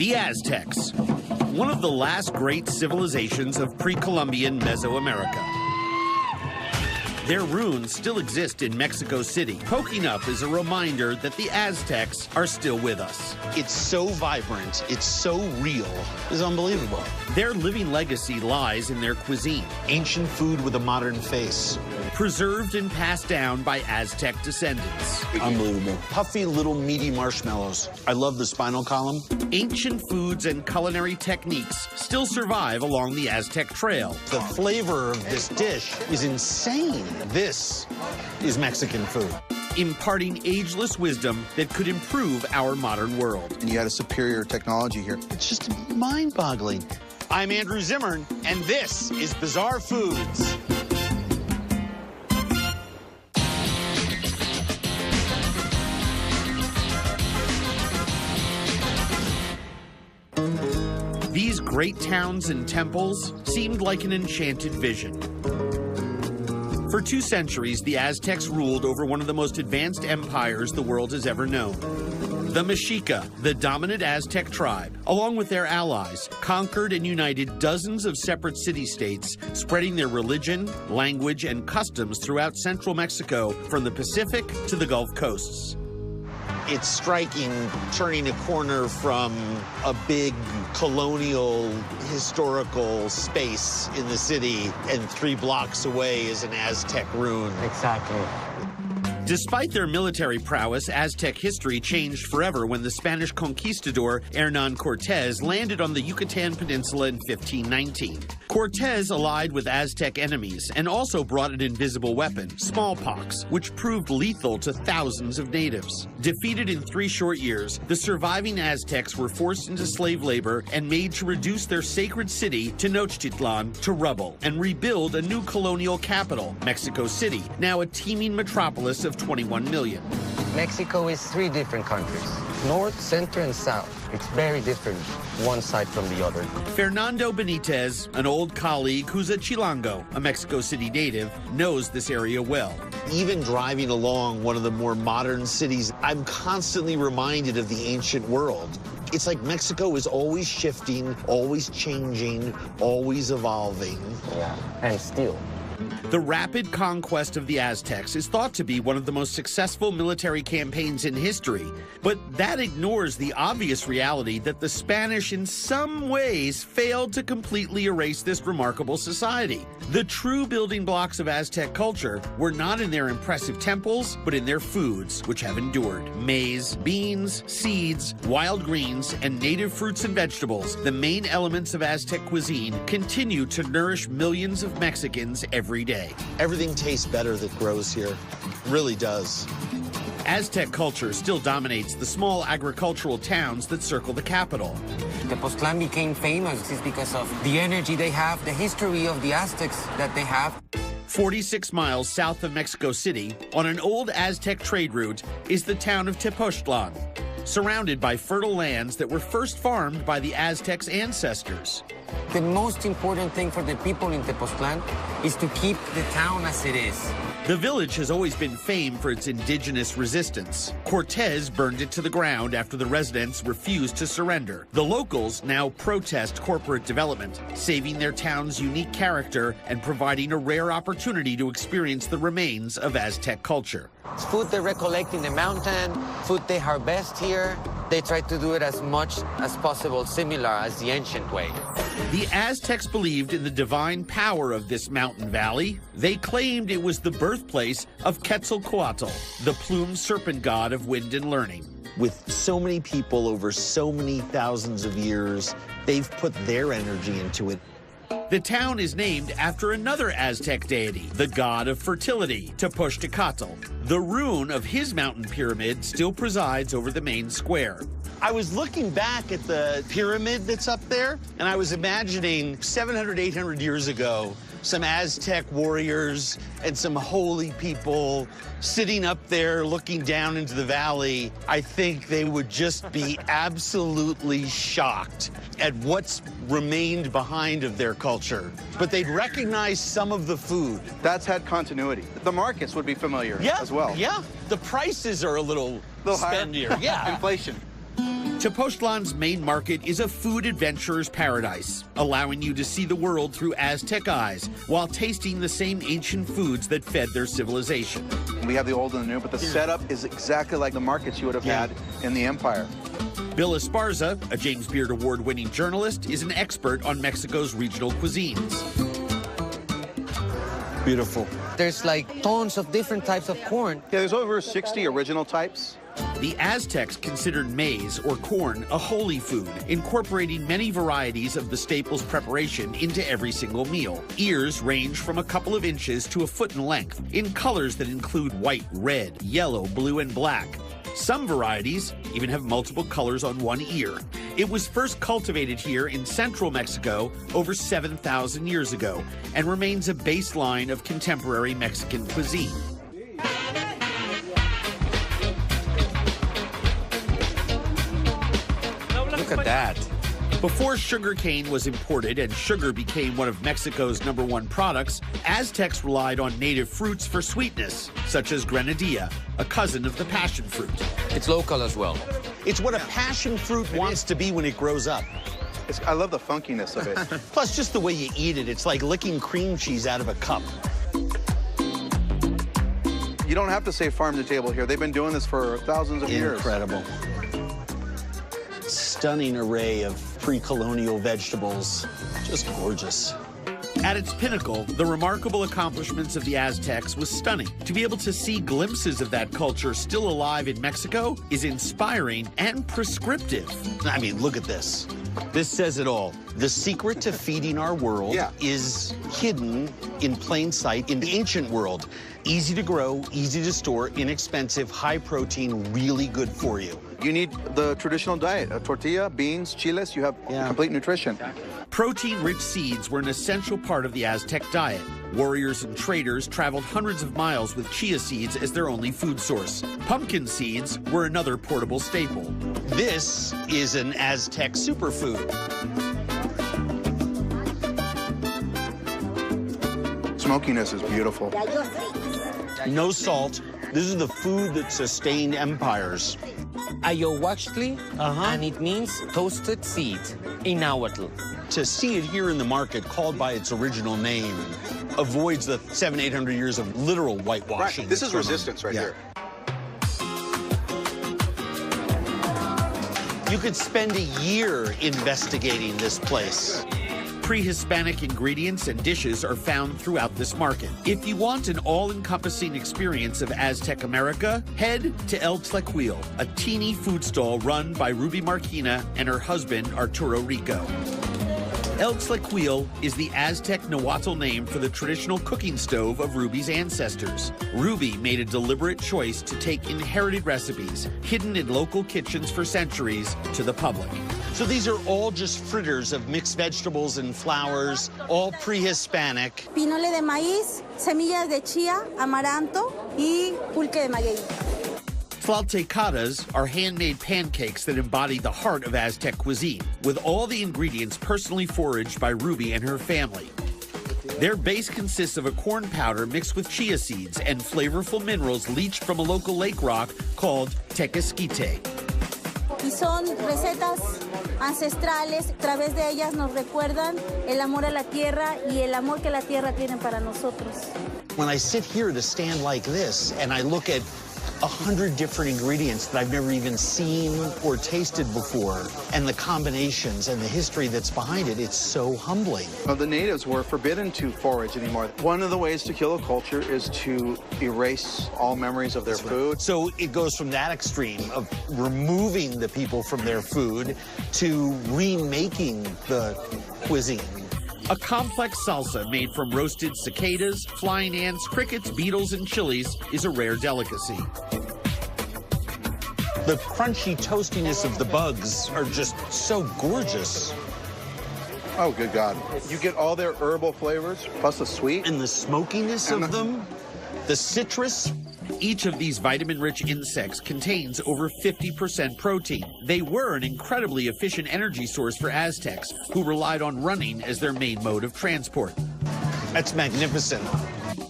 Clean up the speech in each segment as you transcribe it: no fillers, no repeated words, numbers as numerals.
The Aztecs, one of the last great civilizations of pre-Columbian Mesoamerica. Their ruins still exist in Mexico City. Poking up is a reminder that the Aztecs are still with us. It's so vibrant, it's so real, it's unbelievable. Their living legacy lies in their cuisine. Ancient food with a modern face. Preserved and passed down by Aztec descendants. Unbelievable. Puffy little meaty marshmallows. I love the spinal column. Ancient foods and culinary techniques still survive along the Aztec Trail. The flavor of this dish is insane. This is Mexican food. Imparting ageless wisdom that could improve our modern world. And you had a superior technology here. It's just mind-boggling. I'm Andrew Zimmern, and this is Bizarre Foods. These great towns and temples seemed like an enchanted vision. For 2 centuries, the Aztecs ruled over one of the most advanced empires the world has ever known. The Mexica, the dominant Aztec tribe, along with their allies, conquered and united dozens of separate city-states, spreading their religion, language, and customs throughout central Mexico from the Pacific to the Gulf coasts. It's striking, turning a corner from a big colonial historical space in the city, and 3 blocks away is an Aztec ruin. Exactly. Despite their military prowess, Aztec history changed forever when the Spanish conquistador Hernán Cortés landed on the Yucatan Peninsula in 1519. Cortés allied with Aztec enemies and also brought an invisible weapon, smallpox, which proved lethal to thousands of natives. Defeated in 3 short years, the surviving Aztecs were forced into slave labor and made to reduce their sacred city, Tenochtitlan, to rubble and rebuild a new colonial capital, Mexico City, now a teeming metropolis of 21 million. Mexico is 3 different countries, north, center, and south. It's very different, one side from the other. Fernando Benitez, an old colleague who's a Chilango, a Mexico City native, knows this area well. Even driving along one of the more modern cities, I'm constantly reminded of the ancient world. It's like Mexico is always shifting, always changing, always evolving. Yeah, and still. The rapid conquest of the Aztecs is thought to be one of the most successful military campaigns in history, but that ignores the obvious reality that the Spanish in some ways failed to completely erase this remarkable society. The true building blocks of Aztec culture were not in their impressive temples, but in their foods, which have endured. Maize, beans, seeds, wild greens, and native fruits and vegetables, the main elements of Aztec cuisine, continue to nourish millions of Mexicans every day. Everything tastes better that grows here. It really does. Aztec culture still dominates the small agricultural towns that circle the capital. Tepoztlán became famous is because of the energy they have, the history of the Aztecs that they have. 46 miles south of Mexico City, on an old Aztec trade route, is the town of Tepoztlán, surrounded by fertile lands that were first farmed by the Aztecs' ancestors. The most important thing for the people in Tepoztlán is to keep the town as it is. The village has always been famed for its indigenous resistance. Cortés burned it to the ground after the residents refused to surrender. The locals now protest corporate development, saving their town's unique character and providing a rare opportunity to experience the remains of Aztec culture. It's food they recollect in the mountain, food they harvest here. They try to do it as much as possible similar as the ancient way. The Aztecs believed in the divine power of this mountain valley. They claimed it was the birthplace of Quetzalcoatl, the plumed serpent god of wind and learning. With so many people over so many thousands of years, they've put their energy into it. The town is named after another Aztec deity, the god of fertility, Tepoztecatl. The ruin of his mountain pyramid still presides over the main square. I was looking back at the pyramid that's up there, and I was imagining 700, 800 years ago, some Aztec warriors and some holy people sitting up there looking down into the valley. I think they would just be absolutely shocked at what's remained behind of their culture. But they'd recognize some of the food. That's had continuity. The markets would be familiar as well. Yeah, the prices are a little higher. spendier. Yeah. Inflation. Tepoztlan's main market is a food adventurer's paradise, allowing you to see the world through Aztec eyes while tasting the same ancient foods that fed their civilization. We have the old and the new, but the setup is exactly like the markets you would have had in the empire. Bill Esparza, a James Beard Award-winning journalist, is an expert on Mexico's regional cuisines. Beautiful. There's like tons of different types of corn. Yeah, there's over 60 original types. The Aztecs considered maize, or corn, a holy food, incorporating many varieties of the staple's preparation into every single meal. Ears range from a couple of inches to a foot in length, in colors that include white, red, yellow, blue, and black. Some varieties even have multiple colors on one ear. It was first cultivated here in central Mexico over 7,000 years ago and remains a baseline of contemporary Mexican cuisine. Look at that. Before sugarcane was imported and sugar became one of Mexico's #1 products, Aztecs relied on native fruits for sweetness, such as grenadilla, a cousin of the passion fruit. It's local as well. It's what a passion fruit wants to be when it grows up. I love the funkiness of it. Plus, just the way you eat it, it's like licking cream cheese out of a cup. You don't have to say farm to table here. They've been doing this for thousands of years. Incredible. Stunning array of pre-colonial vegetables. Just gorgeous. At its pinnacle, the remarkable accomplishments of the Aztecs was stunning. To be able to see glimpses of that culture still alive in Mexico is inspiring and prescriptive. I mean, look at this. This says it all. The secret to feeding our world is hidden in plain sight in the ancient world. Easy to grow, easy to store, inexpensive, high protein, really good for you. You need the traditional diet, a tortilla, beans, chiles, you have complete nutrition. Protein-rich seeds were an essential part of the Aztec diet. Warriors and traders traveled hundreds of miles with chia seeds as their only food source. Pumpkin seeds were another portable staple. This is an Aztec superfood. Smokiness is beautiful. No salt. This is the food that sustained empires. Ayahuascli, and it means toasted seed in Nahuatl. To see it here in the market, called by its original name, avoids the 700-800 years of literal whitewashing. Right. This is resistance right here. You could spend a year investigating this place. Pre-Hispanic ingredients and dishes are found throughout this market. If you want an all-encompassing experience of Aztec America, head to El Tlequil, a teeny food stall run by Ruby Marquina and her husband, Arturo Rico. El Tlequil is the Aztec Nahuatl name for the traditional cooking stove of Ruby's ancestors. Ruby made a deliberate choice to take inherited recipes, hidden in local kitchens for centuries, to the public. So these are all just fritters of mixed vegetables and flours, all pre-Hispanic. Pinole de maíz, semillas de chía, amaranto y pulque de maguey. Tlaltecadas are handmade pancakes that embody the heart of Aztec cuisine, with all the ingredients personally foraged by Ruby and her family. Their base consists of a corn powder mixed with chia seeds and flavorful minerals leached from a local lake rock called tequesquite. Y son recetas ancestrales. A través de ellas nos recuerdan el amor a la tierra y el amor que la tierra tiene para nosotros. When I sit here to stand like this and I look at 100 different ingredients that I've never even seen or tasted before, and the combinations and the history that's behind it, it's so humbling. Well, the natives were forbidden to forage anymore. One of the ways to kill a culture is to erase all memories of their food. So it goes from that extreme of removing the people from their food to remaking the cuisine. A complex salsa made from roasted cicadas, flying ants, crickets, beetles, and chilies is a rare delicacy. The crunchy toastiness of the bugs are just so gorgeous. Oh, good God. You get all their herbal flavors, plus the sweet. And the smokiness of them, the citrus. Each of these vitamin-rich insects contains over 50% protein. They were an incredibly efficient energy source for Aztecs, who relied on running as their main mode of transport. That's magnificent.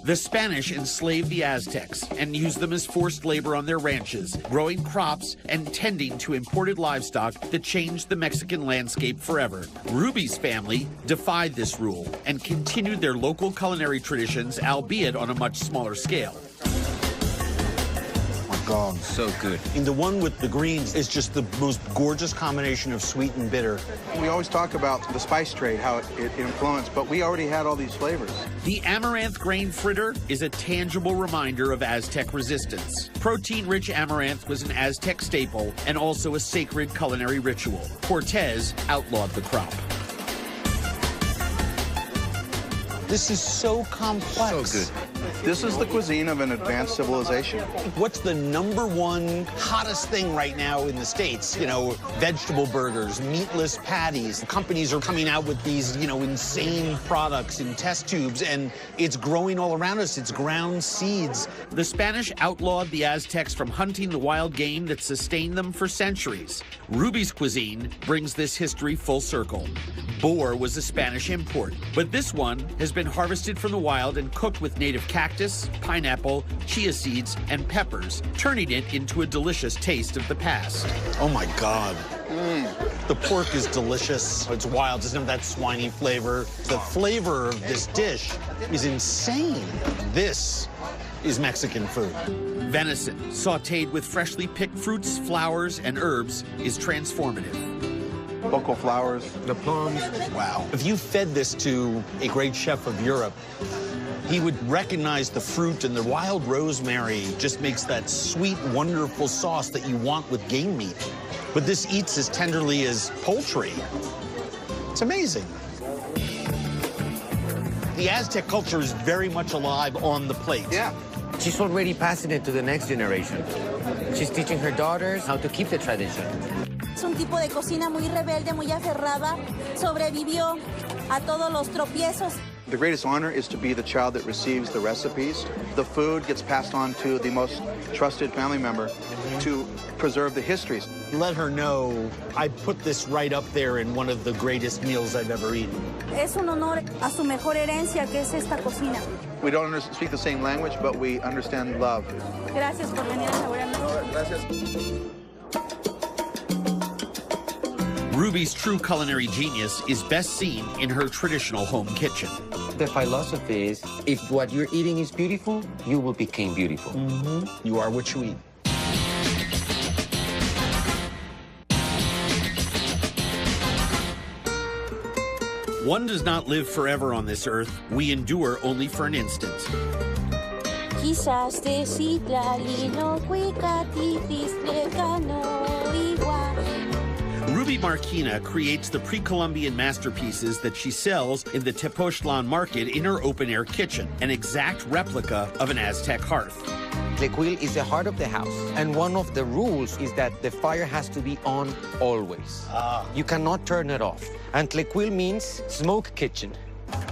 The Spanish enslaved the Aztecs and used them as forced labor on their ranches, growing crops and tending to imported livestock that changed the Mexican landscape forever. Ruby's family defied this rule and continued their local culinary traditions, albeit on a much smaller scale. God. So good. And the one with the greens is just the most gorgeous combination of sweet and bitter. We always talk about the spice trade, how it influenced, but we already had all these flavors. The amaranth grain fritter is a tangible reminder of Aztec resistance. Protein-rich amaranth was an Aztec staple and also a sacred culinary ritual. Cortez outlawed the crop. This is so complex. So good. This is the cuisine of an advanced civilization. What's the #1 hottest thing right now in the States? You know, vegetable burgers, meatless patties. Companies are coming out with these, you know, insane products in test tubes, and it's growing all around us. It's ground seeds. The Spanish outlawed the Aztecs from hunting the wild game that sustained them for centuries. Ruby's cuisine brings this history full circle. Boar was a Spanish import, but this one has been harvested from the wild and cooked with native cactus, pineapple, chia seeds, and peppers, turning it into a delicious taste of the past. Oh my God. The pork is delicious. It's wild. It doesn't have that swiney flavor. The flavor of this dish is insane. This is Mexican food. Venison, sautéed with freshly picked fruits, flowers, and herbs, is transformative. Local flowers. The plums. Wow. If you fed this to a great chef of Europe, he would recognize the fruit, and the wild rosemary just makes that sweet, wonderful sauce that you want with game meat. But this eats as tenderly as poultry. It's amazing. The Aztec culture is very much alive on the plate. Yeah. She's already passing it to the next generation. She's teaching her daughters how to keep the tradition. Es un tipo de cocina muy rebelde, muy aferrada. Sobrevivió a todos los tropiezos. The greatest honor is to be the child that receives the recipes. The food gets passed on to the most trusted family member to preserve the histories. Let her know I put this right up there in one of the greatest meals I've ever eaten. Es un honor a su mejor herencia, que es esta cocina. We don't speak the same language, but we understand love. Gracias por venir a saborearnos. Gracias. Ruby's true culinary genius is best seen in her traditional home kitchen. The philosophy is, if what you're eating is beautiful, you will become beautiful. You are what you eat. One does not live forever on this earth. We endure only for an instant. Quizás te citlalino, cuicatitis, lecano, igual. Ruby Marquina creates the pre-Columbian masterpieces that she sells in the Tepoztlan market in her open-air kitchen, an exact replica of an Aztec hearth. Tlecuil is the heart of the house, and one of the rules is that the fire has to be on always. You cannot turn it off. And Tlecuil means smoke kitchen.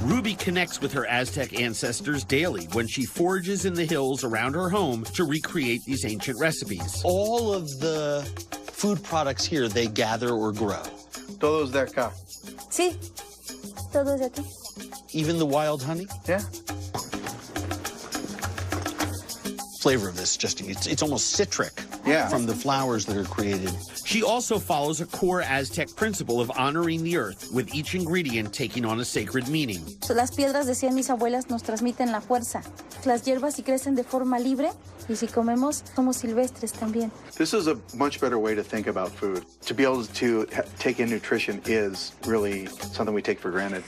Ruby connects with her Aztec ancestors daily when she forages in the hills around her home to recreate these ancient recipes. All of the food products here, they gather or grow. Todos de acá. Sí, todo es de aquí. Even the wild honey? Yeah. Flavor of this, just it's almost citric. Yeah. From the flowers that are created. She also follows a core Aztec principle of honoring the earth, with each ingredient taking on a sacred meaning. Las piedras, decían mis abuelas, nos transmiten la fuerza. Las hierbas si crecen de forma libre y si comemos somos silvestres también. This is a much better way to think about food. To be able to take in nutrition is really something we take for granted.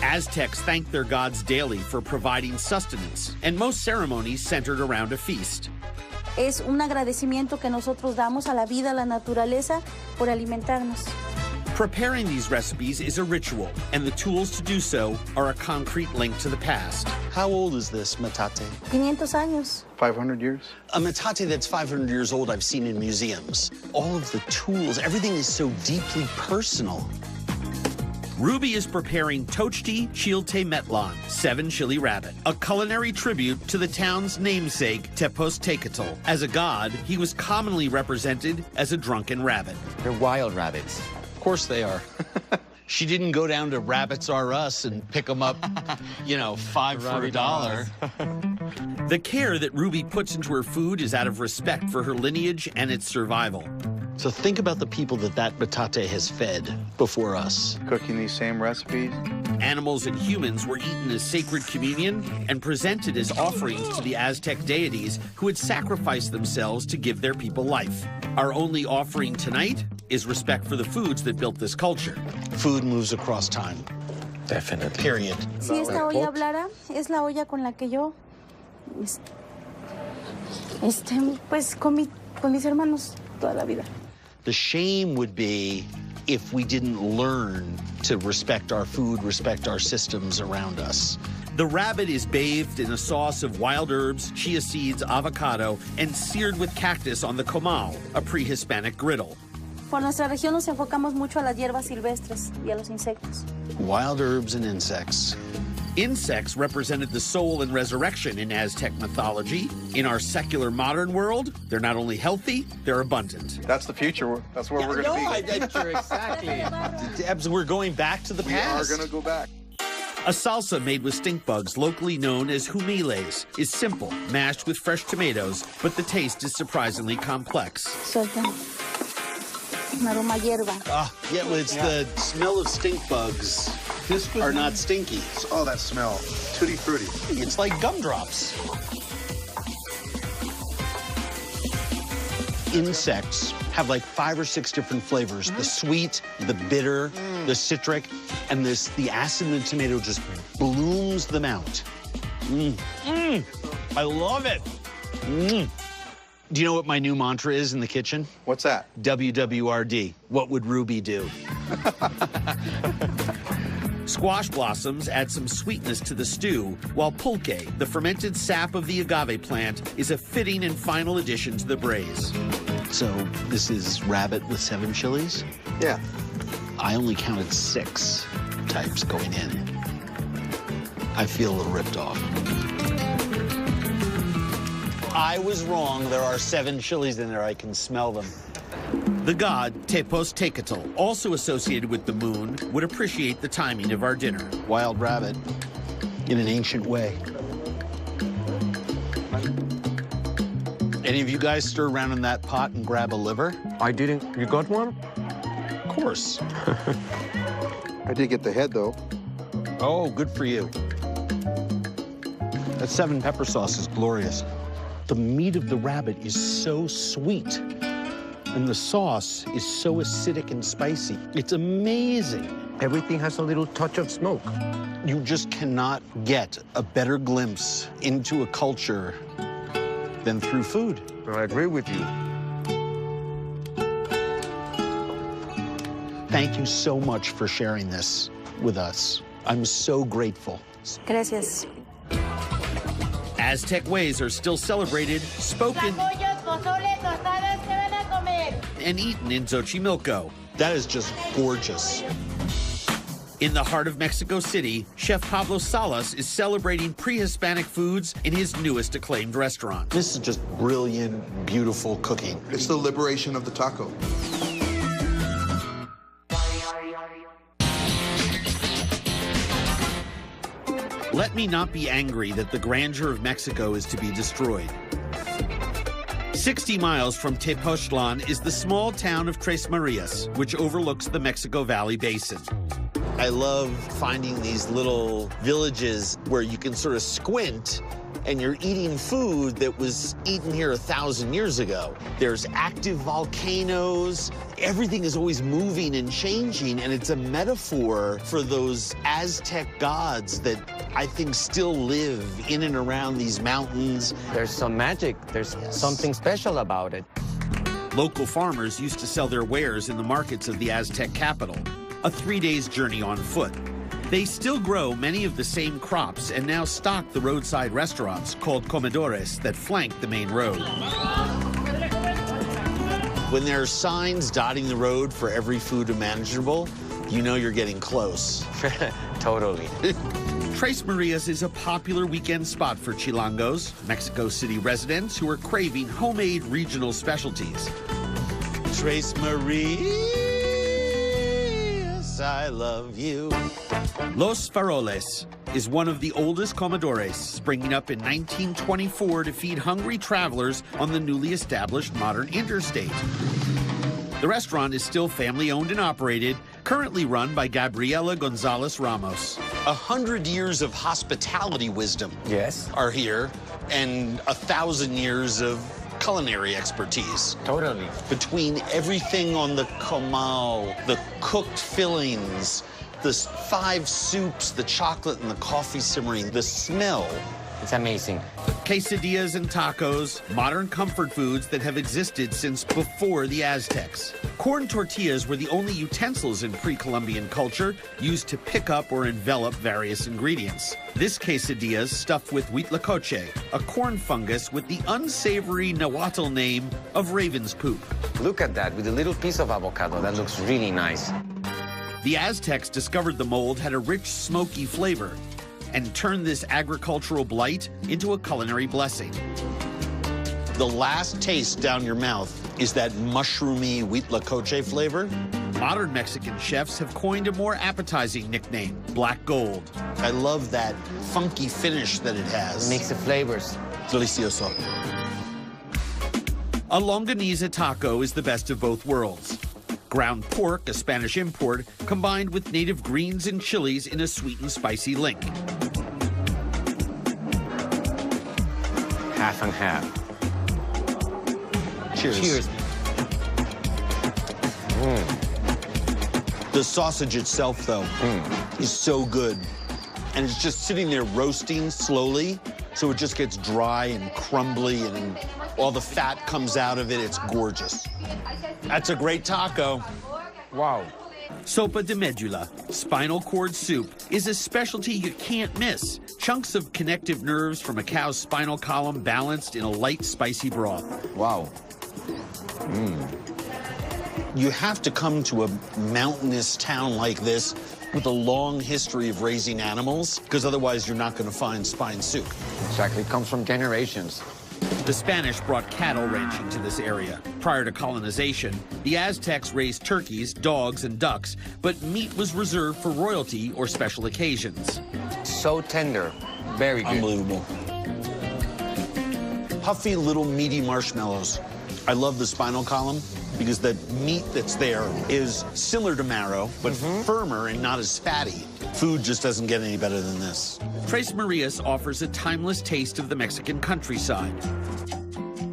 Aztecs thank their gods daily for providing sustenance, and most ceremonies centered around a feast. Es un agradecimiento que nosotros damos a la vida, a la naturaleza, por alimentarnos. Preparing these recipes is a ritual, and the tools to do so are a concrete link to the past. How old is this metate? 500 años. 500 years? A metate that's 500 years old I've seen in museums. All of the tools, everything is so deeply personal. Ruby is preparing Tochti Chilte Metlan, 7 chili rabbit, a culinary tribute to the town's namesake, Tepozteotl. As a god, he was commonly represented as a drunken rabbit. They're wild rabbits. Of course they are. she didn't go down to Rabbits R Us and pick them up, you know, 5 for $1. The care that Ruby puts into her food is out of respect for her lineage and its survival. So think about the people that metate has fed before us. Cooking these same recipes. Animals and humans were eaten as sacred communion and presented as offerings to the Aztec deities who had sacrificed themselves to give their people life. Our only offering tonight is respect for the foods that built this culture. Food moves across time. Definitely. Period. Si esta olla hablara, es la olla con la que yo, pues con mis hermanos toda la vida. The shame would be if we didn't learn to respect our food, respect our systems around us. The rabbit is bathed in a sauce of wild herbs, chia seeds, avocado, and seared with cactus on the comal, a pre-Hispanic griddle. Por nuestra región nos enfocamos mucho a las hierbas silvestres y a los insectos. Wild herbs and insects. Insects represented the soul and resurrection in Aztec mythology. In our secular modern world, they're not only healthy, they're abundant. That's the future. That's where we're going to be. Exactly. Debs, we're going back to the past. We are going to go back. A salsa made with stink bugs, locally known as humiles, is simple, mashed with fresh tomatoes, but the taste is surprisingly complex. Suelta un aroma a hierba. Yeah, well, it's the smell of stink bugs are not stinky. Oh, that smell. Tutti frutti. It's like gumdrops. Insects have like 5 or 6 different flavors. The sweet, the bitter, the citric, and the acid in the tomato just blooms them out. I love it. Do you know what my new mantra is in the kitchen? What's that? WWRD. What would Ruby do? Squash blossoms add some sweetness to the stew, while pulque, the fermented sap of the agave plant, is a fitting and final addition to the braise. So this is rabbit with 7 chilies? Yeah. I only counted 6 types going in. I feel a little ripped off. I was wrong. There are 7 chilies in there. I can smell them. The god Tepozteotl, also associated with the moon, would appreciate the timing of our dinner. Wild rabbit in an ancient way. Any of you guys stir around in that pot and grab a liver? I didn't. You got one? Of course. I did get the head, though. Oh, good for you. That 7 pepper sauce is glorious. The meat of the rabbit is so sweet, and the sauce is so acidic and spicy. It's amazing. Everything has a little touch of smoke. You just cannot get a better glimpse into a culture than through food. I agree with you. Thank you so much for sharing this with us. I'm so grateful. Gracias. Aztec ways are still celebrated, spoken, and eaten in Xochimilco. That is just gorgeous. In the heart of Mexico City, Chef Pablo Salas is celebrating pre-Hispanic foods in his newest acclaimed restaurant. This is just brilliant, beautiful cooking. It's the liberation of the taco. Let me not be angry that the grandeur of Mexico is to be destroyed. 60 miles from Tepoztlan is the small town of Tres Marias, which overlooks the Mexico Valley Basin. I love finding these little villages where you can sort of squint and you're eating food that was eaten here 1,000 years ago. There's active volcanoes. Everything is always moving and changing, and it's a metaphor for those Aztec gods that I think still live in and around these mountains. There's some magic. There's something special about it. Local farmers used to sell their wares in the markets of the Aztec capital, a 3-day journey on foot. They still grow many of the same crops and now stock the roadside restaurants called comedores that flank the main road. When there are signs dotting the road for every food imaginable, you know you're getting close. Totally. Tres Marias is a popular weekend spot for Chilangos, Mexico City residents who are craving homemade regional specialties. Tres Marias. yes, I love you. Los Faroles is one of the oldest comedores, springing up in 1924 to feed hungry travelers on the newly established modern interstate. The restaurant is still family-owned and operated, currently run by Gabriela Gonzalez Ramos. 100 years of hospitality wisdom Yes. are here, and 1,000 years of culinary expertise. Totally. Between everything on the comal, the cooked fillings, the 5 soups, the chocolate and the coffee simmering, the smell. It's amazing. Quesadillas and tacos, modern comfort foods that have existed since before the Aztecs. Corn tortillas were the only utensils in pre-Columbian culture used to pick up or envelop various ingredients. This quesadilla is stuffed with huitlacoche, a corn fungus with the unsavory Nahuatl name of raven's poop. Look at that with a little piece of avocado. That looks really nice. The Aztecs discovered the mold had a rich, smoky flavor and turned this agricultural blight into a culinary blessing. The last taste down your mouth is that mushroomy huitlacoche flavor. Modern Mexican chefs have coined a more appetizing nickname, Black Gold. I love that funky finish that it has. Mix the flavors. Delicioso. A longaniza taco is the best of both worlds. Ground pork, a Spanish import, combined with native greens and chilies in a sweet and spicy link. Half and half. Cheers. Cheers. The sausage itself, though, is so good. And it's just sitting there roasting slowly, so it just gets dry and crumbly, and all the fat comes out of it. It's gorgeous. That's a great taco. Wow. Sopa de medula, spinal cord soup, is a specialty you can't miss. Chunks of connective nerves from a cow's spinal column balanced in a light, spicy broth. Wow. You have to come to a mountainous town like this with a long history of raising animals, because otherwise you're not going to find spine soup. Exactly. It comes from generations. The Spanish brought cattle ranching to this area. Prior to colonization, the Aztecs raised turkeys, dogs, and ducks, but meat was reserved for royalty or special occasions. So tender. Very good. Unbelievable. Puffy little meaty marshmallows. I love the spinal column because the meat that's there is similar to marrow, but firmer and not as fatty. Food just doesn't get any better than this. Tres Marias offers a timeless taste of the Mexican countryside.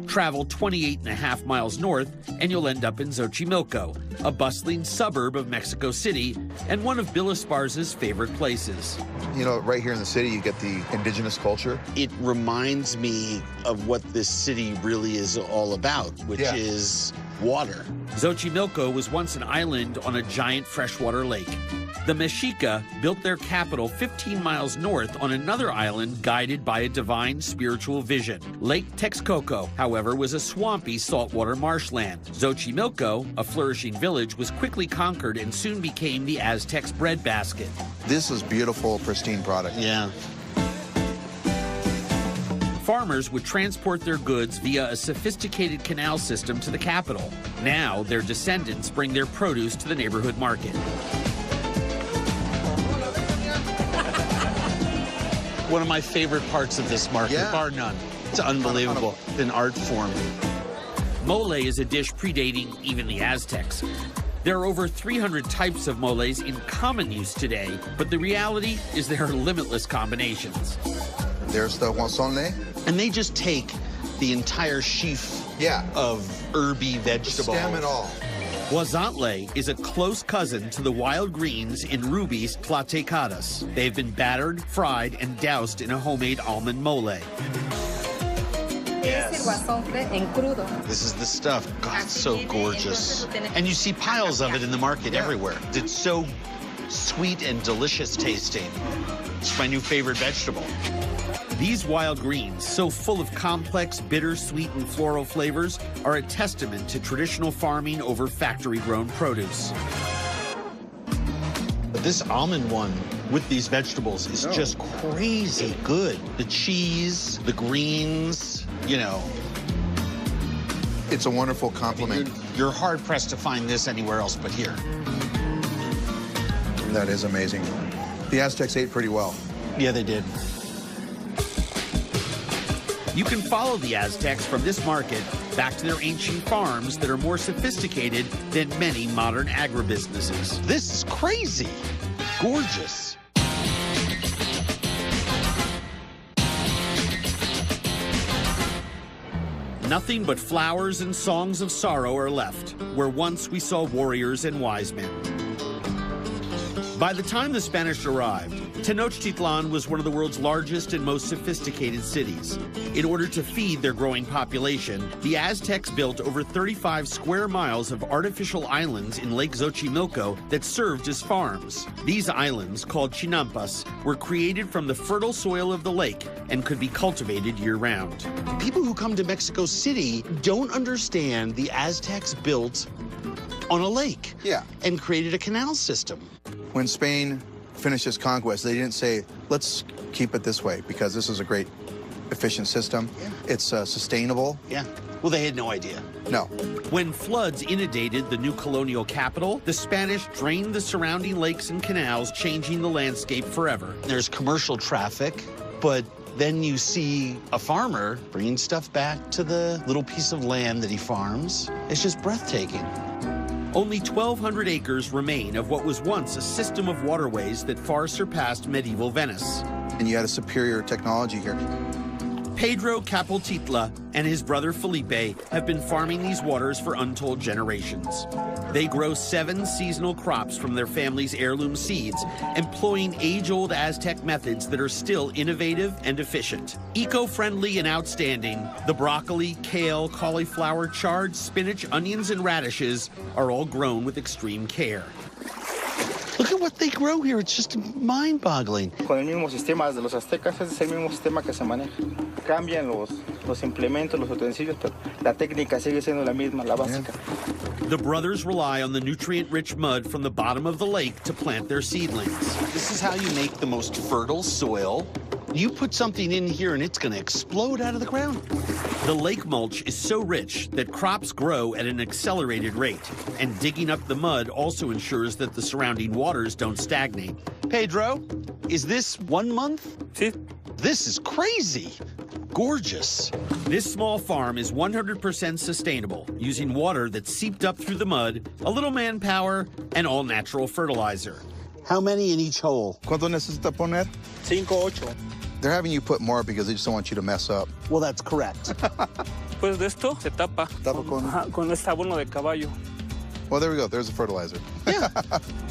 Travel 28.5 miles north, and you'll end up in Xochimilco, a bustling suburb of Mexico City and one of Bill Esparza's favorite places. You know, right here in the city, you get the indigenous culture. It reminds me of what this city really is all about, which is water. Xochimilco was once an island on a giant freshwater lake. The Mexica built their capital 15 miles north on another island guided by a divine spiritual vision. Lake Texcoco, however, was a swampy saltwater marshland. Xochimilco, a flourishing village, was quickly conquered and soon became the Aztecs' breadbasket. This is beautiful, pristine product. Yeah. Farmers would transport their goods via a sophisticated canal system to the capital. Now, their descendants bring their produce to the neighborhood market. One of my favorite parts of this market, bar none. It's unbelievable. An art form. Mole is a dish predating even the Aztecs. There are over 300 types of moles in common use today, but the reality is there are limitless combinations. There's the huazonle. And they just take the entire sheaf of herby vegetables. Stem it all. Huazontle is a close cousin to the wild greens in Ruby's tlatecadas. They've been battered, fried, and doused in a homemade almond mole. Yes. This is the stuff. God, it's so gorgeous. And you see piles of it in the market everywhere. It's so sweet and delicious tasting. It's my new favorite vegetable. These wild greens, so full of complex, bitter, sweet, and floral flavors, are a testament to traditional farming over factory-grown produce. This almond one with these vegetables is just crazy good. The cheese, the greens, you know. It's a wonderful compliment. You're hard-pressed to find this anywhere else but here. That is amazing. The Aztecs ate pretty well. Yeah, they did. You can follow the Aztecs from this market back to their ancient farms that are more sophisticated than many modern agribusinesses. This is crazy. Gorgeous. Nothing but flowers and songs of sorrow are left, where once we saw warriors and wise men. By the time the Spanish arrived, Tenochtitlan was one of the world's largest and most sophisticated cities. In order to feed their growing population, the Aztecs built over 35 square miles of artificial islands in Lake Xochimilco that served as farms. These islands, called chinampas, were created from the fertile soil of the lake and could be cultivated year-round. People who come to Mexico City don't understand the Aztecs built on a lake. Yeah. And created a canal system. When Spain finished its conquest, they didn't say, let's keep it this way because this is a great, efficient system. Yeah. It's sustainable. Yeah. Well, they had no idea. No. When floods inundated the new colonial capital, the Spanish drained the surrounding lakes and canals, changing the landscape forever. There's commercial traffic, but then you see a farmer bringing stuff back to the little piece of land that he farms. It's just breathtaking. Only 1,200 acres remain of what was once a system of waterways that far surpassed medieval Venice. And you had a superior technology here. Pedro Capultitla and his brother Felipe have been farming these waters for untold generations. They grow 7 seasonal crops from their family's heirloom seeds, employing age-old Aztec methods that are still innovative and efficient. Eco-friendly and outstanding, the broccoli, kale, cauliflower, chard, spinach, onions, and radishes are all grown with extreme care. Look at what they grow here. It's just mind-boggling. Con el mismo sistema de los aztecas, ese es el mismo sistema que se maneja. Cambian los implementos, los utensilios, pero la técnica sigue siendo la misma, la básica. The brothers rely on the nutrient-rich mud from the bottom of the lake to plant their seedlings. This is how you make the most fertile soil. You put something in here and it's going to explode out of the ground. The lake mulch is so rich that crops grow at an accelerated rate, and digging up the mud also ensures that the surrounding waters don't stagnate. Pedro, is this 1 month? Sí. This is crazy. Gorgeous. This small farm is 100% sustainable, using water that's seeped up through the mud, a little manpower, and all natural fertilizer. How many in each hole? ¿Cuánto necesita poner? 5, 8. They're having you put more because they just don't want you to mess up. Well, that's correct. Después de esto se tapa. Tapa con... Con este abono de caballo. Well, there we go. There's the fertilizer. Yeah.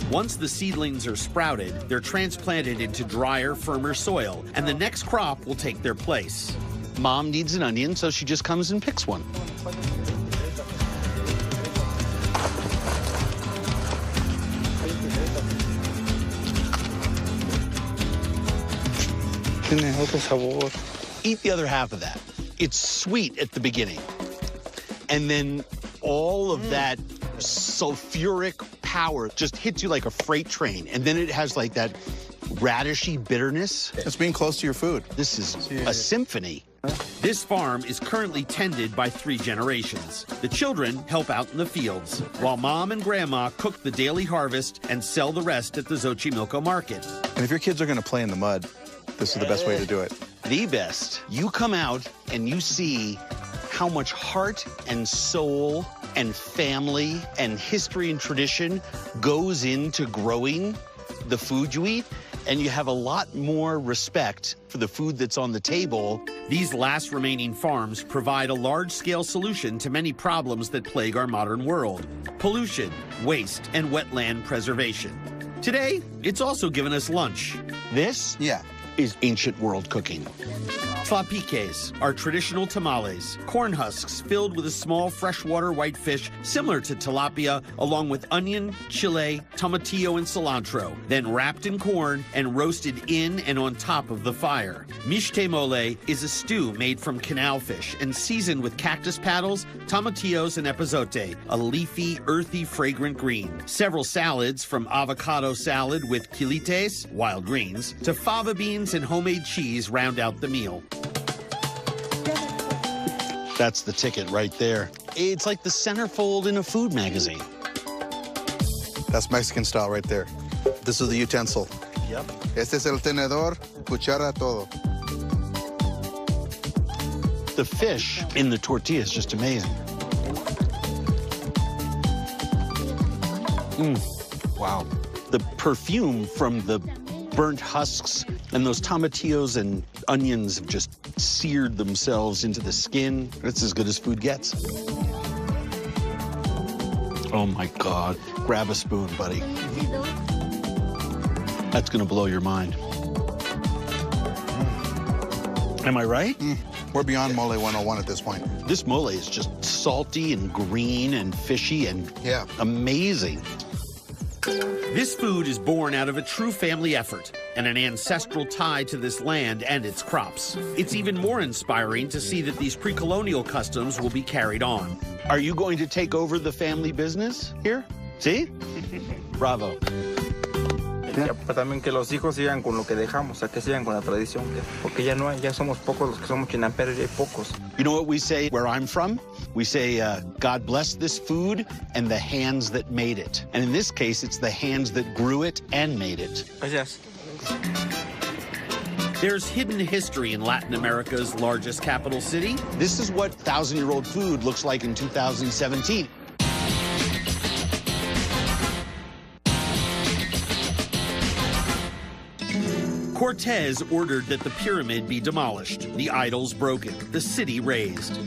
Once the seedlings are sprouted, they're transplanted into drier, firmer soil, and the next crop will take their place. Mom needs an onion, so she just comes and picks one. Tiene otro sabor. Eat the other half of that. It's sweet at the beginning. And then all of that sulfuric power just hits you like a freight train. And then it has like that radishy bitterness. It's being close to your food. This is a symphony. This farm is currently tended by 3 generations. The children help out in the fields, while Mom and Grandma cook the daily harvest and sell the rest at the Xochimilco market. And if your kids are going to play in the mud, this is the best way to do it. The best. You come out and you see how much heart and soul and family and history and tradition goes into growing the food you eat, and you have a lot more respect for the food that's on the table. These last remaining farms provide a large-scale solution to many problems that plague our modern world: pollution, waste, and wetland preservation. Today, it's also given us lunch. This Yeah. is ancient world cooking. Tlapiques are traditional tamales, corn husks filled with a small freshwater white fish similar to tilapia, along with onion, chile, tomatillo, and cilantro, then wrapped in corn and roasted in and on top of the fire. Mixte mole is a stew made from canal fish and seasoned with cactus paddles, tomatillos, and epazote, a leafy, earthy, fragrant green. Several salads, from avocado salad with quilites, wild greens, to fava beans and homemade cheese round out the meal. That's the ticket right there. It's like the centerfold in a food magazine. That's Mexican style right there. This is the utensil. Yep. Este es el tenedor, cuchara, todo. The fish in the tortilla is just amazing. Wow. The perfume from the burnt husks and those tomatillos and onions have just seared themselves into the skin. It's as good as food gets. Oh my God. Grab a spoon, buddy. That's gonna blow your mind. Am I right? We're beyond Mole 101 at this point. This mole is just salty and green and fishy and amazing. This food is born out of a true family effort and an ancestral tie to this land and its crops. It's even more inspiring to see that these pre-colonial customs will be carried on. Are you going to take over the family business here? See? Bravo. Pues también que los hijos sigan con lo que dejamos, o sea, que sigan con la tradición, porque ya no hay, ya somos pocos los que somos chinamperos, ya hay pocos. You know what we say where I'm from? We say, God bless this food and the hands that made it. And in this case, it's the hands that grew it and made it. Gracias. There's hidden history in Latin America's largest capital city. This is what 1,000-year-old food looks like in 2017. Cortez ordered that the pyramid be demolished, the idols broken, the city razed.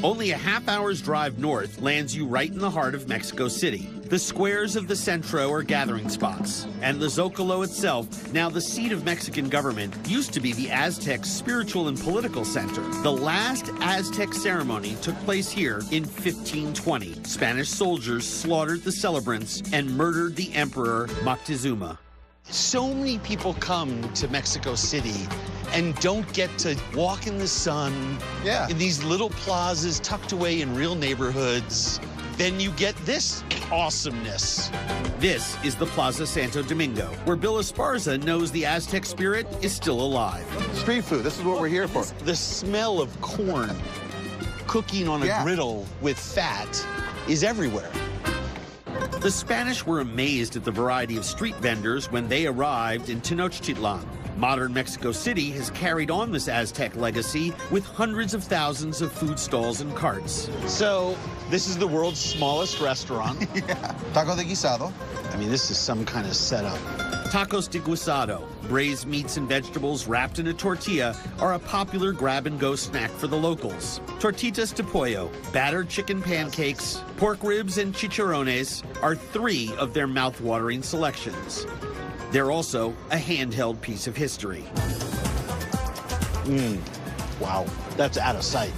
Only a half-hour's drive north lands you right in the heart of Mexico City. The squares of the Centro are gathering spots, and the Zocalo itself, now the seat of Mexican government, used to be the Aztec spiritual and political center. The last Aztec ceremony took place here in 1520. Spanish soldiers slaughtered the celebrants and murdered the emperor Moctezuma. So many people come to Mexico City and don't get to walk in the sun in these little plazas tucked away in real neighborhoods. Then you get this awesomeness. This is the Plaza Santo Domingo, where Bill Esparza knows the Aztec spirit is still alive. Street food, this is what we're here for. The smell of corn cooking on a griddle with fat is everywhere. The Spanish were amazed at the variety of street vendors when they arrived in Tenochtitlan. Modern Mexico City has carried on this Aztec legacy with hundreds of thousands of food stalls and carts. So, this is the world's smallest restaurant. Taco de guisado. I mean, this is some kind of setup. Tacos de guisado, braised meats and vegetables wrapped in a tortilla, are a popular grab-and-go snack for the locals. Tortitas de pollo, battered chicken pancakes, pork ribs, and chicharrones are 3 of their mouth-watering selections. They're also a handheld piece of history. Wow, that's out of sight.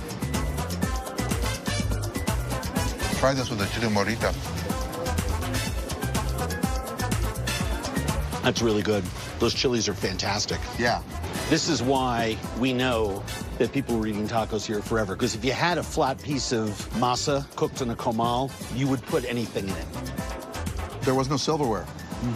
Try this with the chile morita. That's really good. Those chilies are fantastic. Yeah. This is why we know that people were eating tacos here forever. Because if you had a flat piece of masa cooked in a comal, you would put anything in it. There was no silverware.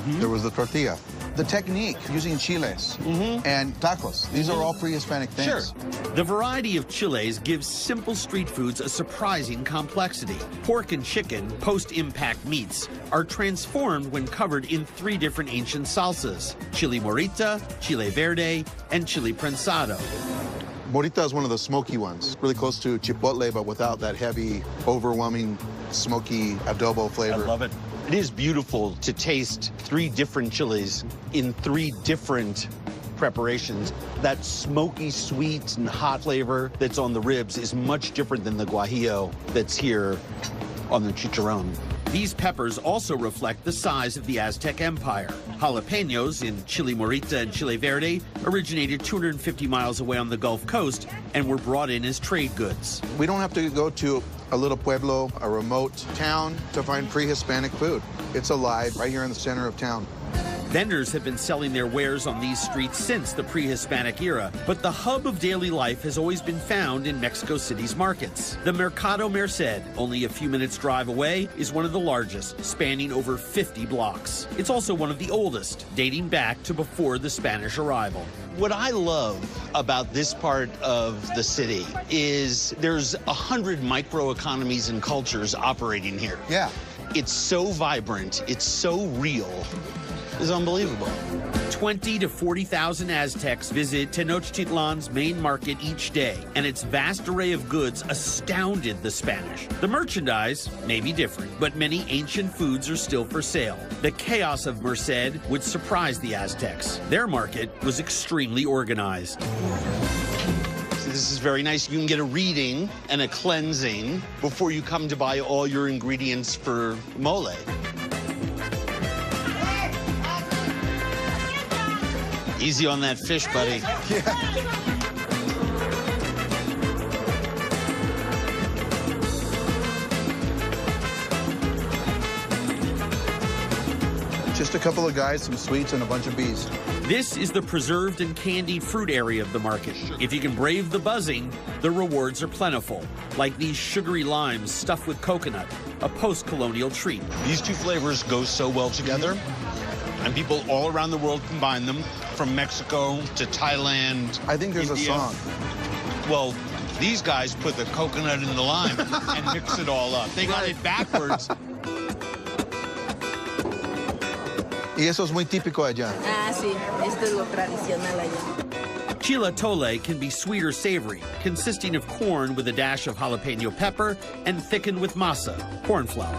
There was the tortilla. The technique, using chiles and tacos, these are all pre-Hispanic things. Sure. The variety of chiles gives simple street foods a surprising complexity. Pork and chicken, post-impact meats, are transformed when covered in 3 different ancient salsas: chile morita, chile verde, and chile prensado. Morita is one of the smoky ones, really close to chipotle, but without that heavy, overwhelming, smoky adobo flavor. I love it. It is beautiful to taste 3 different chilies in 3 different preparations. That smoky, sweet, and hot flavor that's on the ribs is much different than the guajillo that's here on the chicharron. These peppers also reflect the size of the Aztec Empire. Jalapenos in chile morita and chile verde originated 250 miles away on the Gulf Coast and were brought in as trade goods. We don't have to go to a little pueblo, a remote town to find pre-Hispanic food. It's alive right here in the center of town. Vendors have been selling their wares on these streets since the pre-Hispanic era, but the hub of daily life has always been found in Mexico City's markets. The Mercado Merced, only a few minutes' drive away, is one of the largest, spanning over 50 blocks. It's also one of the oldest, dating back to before the Spanish arrival. What I love about this part of the city is there's 100 microeconomies and cultures operating here. Yeah. It's so vibrant, it's so real. It's unbelievable. 20 to 40,000 Aztecs visit Tenochtitlan's main market each day, and its vast array of goods astounded the Spanish. The merchandise may be different, but many ancient foods are still for sale. The chaos of Merced would surprise the Aztecs. Their market was extremely organized. So this is very nice. You can get a reading and a cleansing before you come to buy all your ingredients for mole. Easy on that fish, buddy. Just a couple of guys, some sweets, and a bunch of bees. This is the preserved and candied fruit area of the market. If you can brave the buzzing, the rewards are plentiful, like these sugary limes stuffed with coconut, a post-colonial treat. These two flavors go so well together, and people all around the world combine them, from Mexico to Thailand. I think there's India. a song. Well, these guys put the coconut in the lime and mix it all up. They got it backwards. Y eso es muy típico allá. Ah, sí, esto es lo tradicional allá. Chile atole can be sweet or savory, consisting of corn with a dash of jalapeno pepper and thickened with masa, corn flour.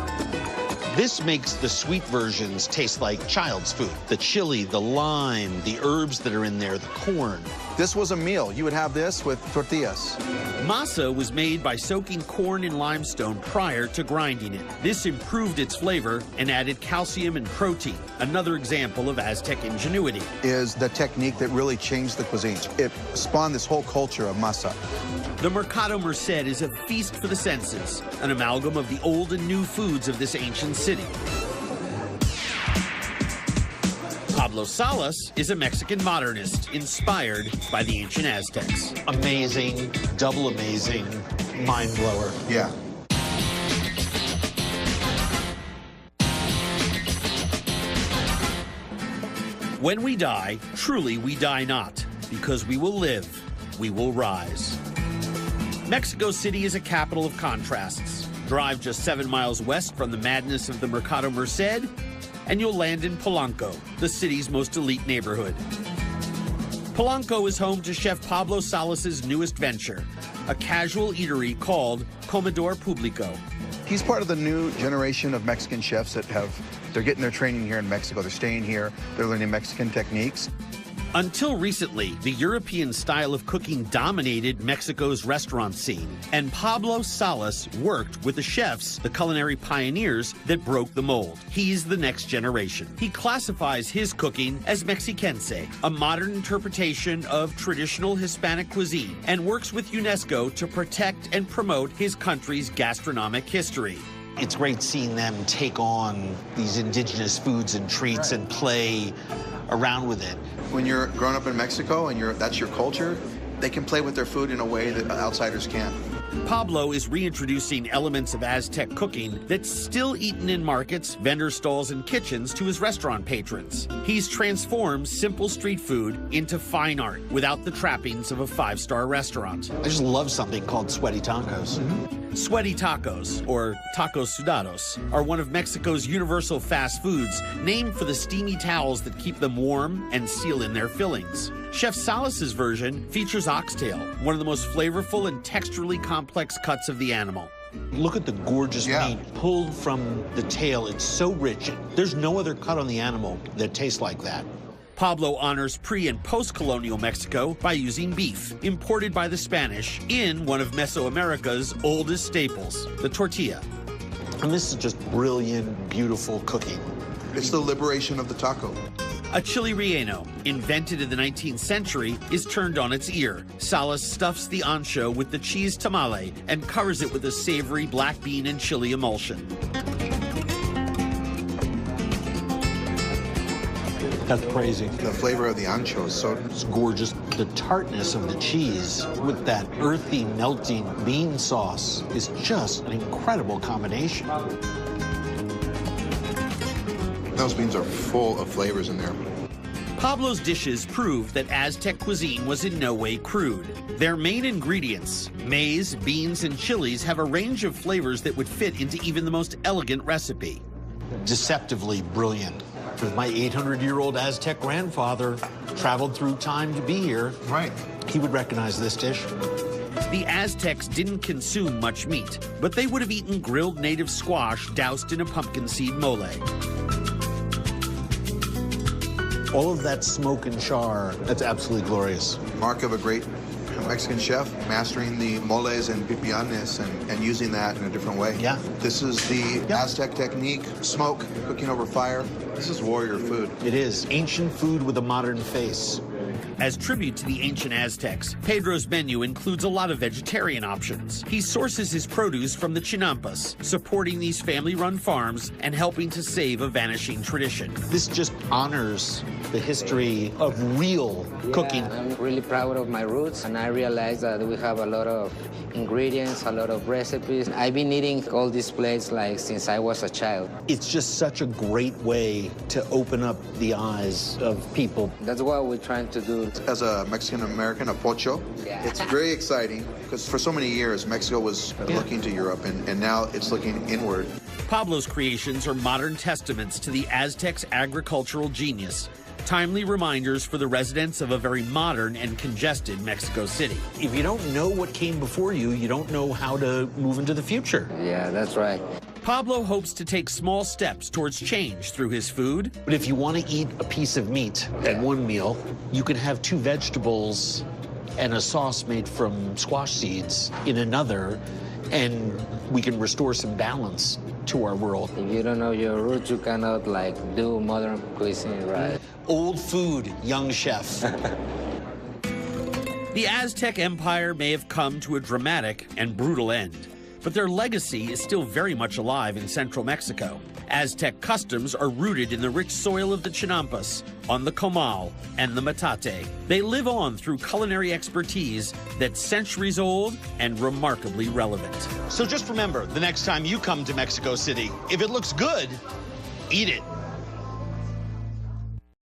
This makes the sweet versions taste like child's food. The chili, the lime, the herbs that are in there, the corn. This was a meal. You would have this with tortillas. Masa was made by soaking corn in limestone prior to grinding it. This improved its flavor and added calcium and protein, another example of Aztec ingenuity. Is the technique that really changed the cuisine. It spawned this whole culture of masa. The Mercado Merced is a feast for the senses, an amalgam of the old and new foods of this ancient city. Pablo Salas is a Mexican modernist inspired by the ancient Aztecs. Amazing, double amazing, mind blower. Yeah. When we die, truly we die not, because we will live, we will rise. Mexico City is a capital of contrasts. Drive just 7 miles west from the madness of the Mercado Merced, and you'll land in Polanco, the city's most elite neighborhood. Polanco is home to Chef Pablo Salas's newest venture, a casual eatery called Comedor Público. He's part of the new generation of Mexican chefs that they're getting their training here in Mexico. They're staying here, they're learning Mexican techniques. Until recently, the European style of cooking dominated Mexico's restaurant scene, and Pablo Salas worked with the chefs, the culinary pioneers that broke the mold. He's the next generation. He classifies his cooking as Mexiquense, a modern interpretation of traditional Hispanic cuisine, and works with UNESCO to protect and promote his country's gastronomic history. It's great seeing them take on these indigenous foods and treats and play around with it. When you're growing up in Mexico and that's your culture, they can play with their food in a way that outsiders can't. Pablo is reintroducing elements of Aztec cooking that's still eaten in markets, vendor stalls, and kitchens to his restaurant patrons. He's transformed simple street food into fine art without the trappings of a five-star restaurant. I just love something called sweaty tacos. Sweaty tacos, or tacos sudados, are one of Mexico's universal fast foods, named for the steamy towels that keep them warm and seal in their fillings. Chef Salas's version features oxtail, one of the most flavorful and texturally complex cuts of the animal. Look at the gorgeous meat pulled from the tail. It's so rich. There's no other cut on the animal that tastes like that. Pablo honors pre- and post-colonial Mexico by using beef, imported by the Spanish, in one of Mesoamerica's oldest staples, the tortilla. And this is just brilliant, beautiful cooking. It's the liberation of the taco. A chili relleno, invented in the 19th century, is turned on its ear. Salas stuffs the ancho with the cheese tamale and covers it with a savory black bean and chili emulsion. That's crazy. The flavor of the ancho is so It's gorgeous. The tartness of the cheese with that earthy, melting bean sauce is just an incredible combination. Those beans are full of flavors in there. Pablo's dishes prove that Aztec cuisine was in no way crude. Their main ingredients, maize, beans, and chilies, have a range of flavors that would fit into even the most elegant recipe. deceptively brilliant. If my 800-year-old Aztec grandfather traveled through time to be here, Right. he would recognize this dish. The Aztecs didn't consume much meat, but they would have eaten grilled native squash doused in a pumpkin seed mole. All of that smoke and char, that's absolutely glorious. Mark of a great Mexican chef, mastering the moles and pipianes and using that in a different way. Yeah. This is the Aztec technique, smoke, cooking over fire. This is warrior food. It is ancient food with a modern face. As tribute to the ancient Aztecs, Pedro's menu includes a lot of vegetarian options. He sources his produce from the Chinampas, supporting these family-run farms and helping to save a vanishing tradition. This just honors the history of real cooking. I'm really proud of my roots, and I realize that we have a lot of ingredients, a lot of recipes. I've been eating all these plates like since I was a child. It's just such a great way to open up the eyes of people. That's what we're trying to do. As a Mexican-American, a pocho, Yeah. it's very exciting because for so many years, Mexico was looking to Europe, and now it's looking inward. Pablo's creations are modern testaments to the Aztecs' agricultural genius, timely reminders for the residents of a very modern and congested Mexico City. If you don't know what came before you, you don't know how to move into the future. Yeah, that's right. Pablo hopes to take small steps towards change through his food. But if you want to eat a piece of meat at one meal, you can have 2 vegetables and a sauce made from squash seeds in another, and we can restore some balance to our world. If you don't know your roots, you cannot like do modern cuisine, right? Old food, young chef. The Aztec Empire may have come to a dramatic and brutal end, but their legacy is still very much alive in central Mexico. Aztec customs are rooted in the rich soil of the Chinampas, on the Comal, and the Metate. They live on through culinary expertise that's centuries old and remarkably relevant. So just remember, the next time you come to Mexico City, if it looks good, eat it.